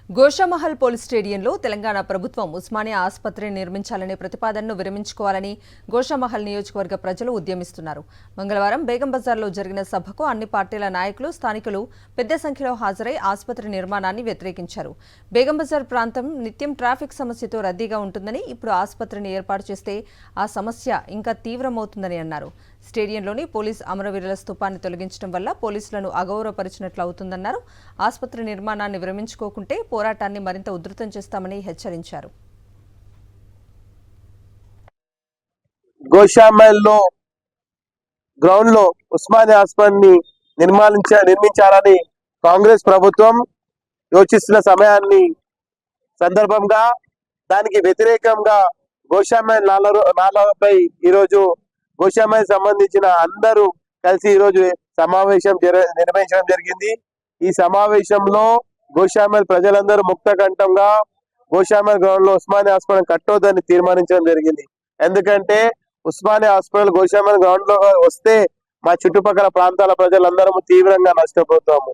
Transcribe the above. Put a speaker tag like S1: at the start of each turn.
S1: Goshamahal police స్టేడియంలో తెలంగాణ ప్రభుత్వం ఉస్మానియా ఆసుపత్రిని నిర్మించాలనే ప్రతిపాదనను విరమించుకోవాలని గోషామహల్ నియోజకవర్గ ప్రజలు ఉద్యమిస్తున్నారు. మంగళవారం బేగం బజార్లో జరిగిన సభకు అన్ని పార్టీల నాయకులు, స్థానికులు పెద్ద సంఖ్యలో హాజరై ఆసుపత్రి నిర్మాణాన్ని వ్యతిరేకించారు. బేగం బజార్ ప్రాంతం నిత్యం ట్రాఫిక్ సమస్యతో రద్దీగా ఉంటుందని, ఇప్పుడు ఆసుపత్రిని ఏర్పాటు చేస్తే ఆ సమస్య ఇంకా తీవ్రమవుతుందని అన్నారు. స్టేడియంలోని పోలీస్ అమరవీరుల స్తూపాన్ని తొలగించడం వల్ల పోలీసులను అగౌరవపరిచినట్లు అవుతుందన్నారు. ఆసుపత్రి నిర్మాణాన్ని విరమించుకోకుంటే పోరాటాన్ని మరింత ఉధృతం చేస్తామని హెచ్చరించారు.
S2: గోషామహల్లో గ్రౌండ్ లో ఉస్మానియా ఆసుపత్రిని నిర్మించాలని కాంగ్రెస్ ప్రభుత్వం యోచిస్తున్న సమయాన్ని సందర్భంగా దానికి వ్యతిరేకంగా గోషామహల్ నాలాపై ఈరోజు గోషామహల్ సంబంధించిన అందరూ కలిసి ఈరోజు సమావేశం నిర్వహించడం జరిగింది. ఈ సమావేశంలో గోషామహల్ ప్రజలందరూ ముక్త కంఠంగా గోషామహల్ గ్రౌండ్ లో ఉస్మానియా హాస్పిటల్ కట్టొద్దని తీర్మానించడం జరిగింది. ఎందుకంటే ఉస్మానియా హాస్పిటల్ గోషామహల్ గ్రౌండ్ లో వస్తే మా చుట్టుపక్కల ప్రాంతాల ప్రజలందరూ తీవ్రంగా నష్టపోతాము.